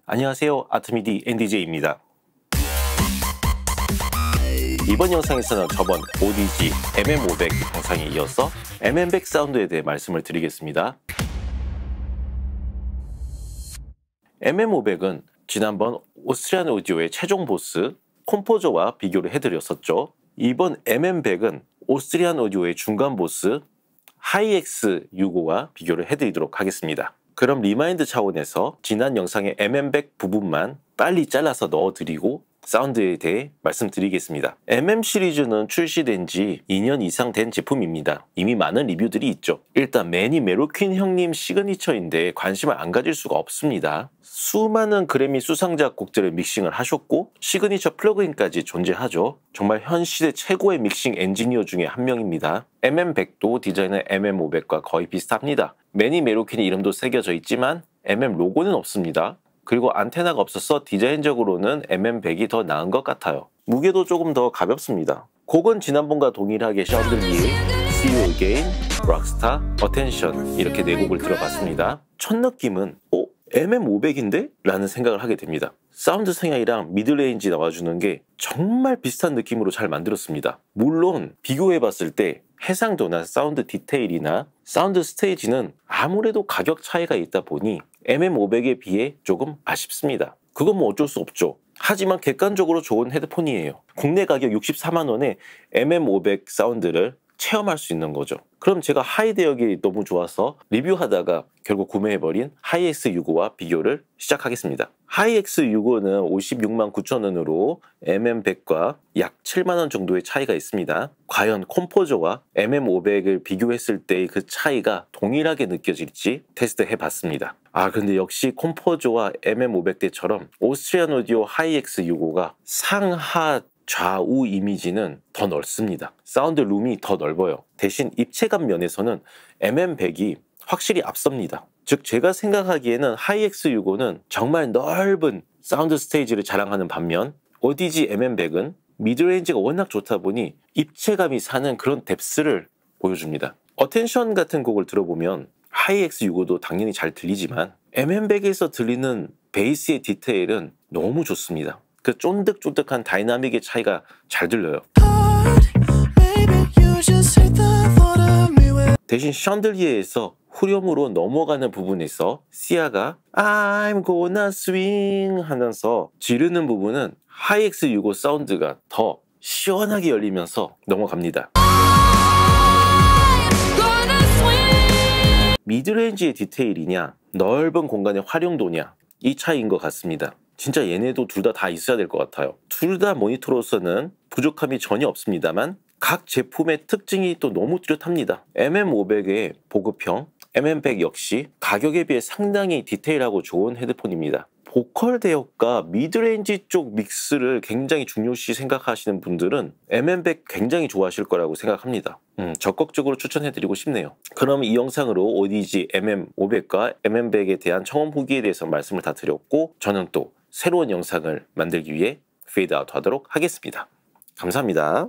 안녕하세요, 아트미디 NDJ입니다. 이번 영상에서는 저번 ODG MM500 영상에 이어서 MM100 사운드에 대해 말씀을 드리겠습니다. MM500은 지난번 오스트리안 오디오의 최종 보스 콤포저와 비교를 해드렸었죠. 이번 MM100은 오스트리안 오디오의 중간 보스 하이엑스 65와 비교를 해드리도록 하겠습니다. 그럼 리마인드 차원에서 지난 영상의 MM100 부분만 빨리 잘라서 넣어드리고 사운드에 대해 말씀드리겠습니다. MM 시리즈는 출시된 지 2년 이상 된 제품입니다. 이미 많은 리뷰들이 있죠. 일단 매니 메로퀸 형님 시그니처인데 관심을 안 가질 수가 없습니다. 수많은 그래미 수상자 곡들을 믹싱을 하셨고 시그니처 플러그인까지 존재하죠. 정말 현 시대 최고의 믹싱 엔지니어 중에 한 명입니다. MM100도 디자인은 MM500과 거의 비슷합니다. 매니 메로퀸의 이름도 새겨져 있지만 MM 로고는 없습니다. 그리고 안테나가 없어서 디자인적으로는 MM100이 더 나은 것 같아요. 무게도 조금 더 가볍습니다. 곡은 지난번과 동일하게 션들리에, See You Again, Rockstar, Attention 이렇게 네 곡을 들어봤습니다. 첫 느낌은 MM500인데? 라는 생각을 하게 됩니다. 사운드 성향이랑 미드레인지 나와주는 게 정말 비슷한 느낌으로 잘 만들었습니다. 물론 비교해봤을 때 해상도나 사운드 디테일이나 사운드 스테이지는 아무래도 가격 차이가 있다 보니 MM500에 비해 조금 아쉽습니다. 그건 뭐 어쩔 수 없죠. 하지만 객관적으로 좋은 헤드폰이에요. 국내 가격 64만 원에 MM500 사운드를 체험할 수 있는 거죠. 그럼 제가 하이 대역이 너무 좋아서 리뷰하다가 결국 구매해버린 하이엑스 65와 비교를 시작하겠습니다. 하이엑스 65는 56만 9천 원으로 MM100과 약 7만 원 정도의 차이가 있습니다. 과연 콤포저와 MM500을 비교했을 때의 그 차이가 동일하게 느껴질지 테스트해봤습니다. 근데 역시 콤포저와 MM500 때처럼 오스트리안 오디오 하이엑스 65가 상하 좌우 이미지는 더 넓습니다. 사운드 룸이 더 넓어요. 대신 입체감 면에서는 MM100이 확실히 앞섭니다. 즉 제가 생각하기에는 하이엑스 65는 정말 넓은 사운드 스테이지를 자랑하는 반면 ODG MM100은 미드레인지가 워낙 좋다 보니 입체감이 사는 그런 뎁스를 보여줍니다. 어텐션 같은 곡을 들어보면 하이엑스 65도 당연히 잘 들리지만 MM100에서 들리는 베이스의 디테일은 너무 좋습니다. 그 쫀득쫀득한 다이나믹의 차이가 잘 들려요. 대신 션들리에에서 후렴으로 넘어가는 부분에서 시아가 I'm gonna swing 하면서 지르는 부분은 하이엑스 65 사운드가 더 시원하게 열리면서 넘어갑니다. 미드레인지의 디테일이냐 넓은 공간의 활용도냐 이 차이인 것 같습니다. 진짜 얘네도 둘 다 있어야 될 것 같아요. 둘 다 모니터로서는 부족함이 전혀 없습니다만 각 제품의 특징이 또 너무 뚜렷합니다. MM500의 보급형, MM100 역시 가격에 비해 상당히 디테일하고 좋은 헤드폰입니다. 보컬 대역과 미드레인지 쪽 믹스를 굉장히 중요시 생각하시는 분들은 MM100 굉장히 좋아하실 거라고 생각합니다. 적극적으로 추천해드리고 싶네요. 그럼 이 영상으로 ODG MM500과 MM100에 대한 청원 후기에 대해서 말씀을 다 드렸고 저는 또 새로운 영상을 만들기 위해 페이드 아웃 하도록 하겠습니다. 감사합니다.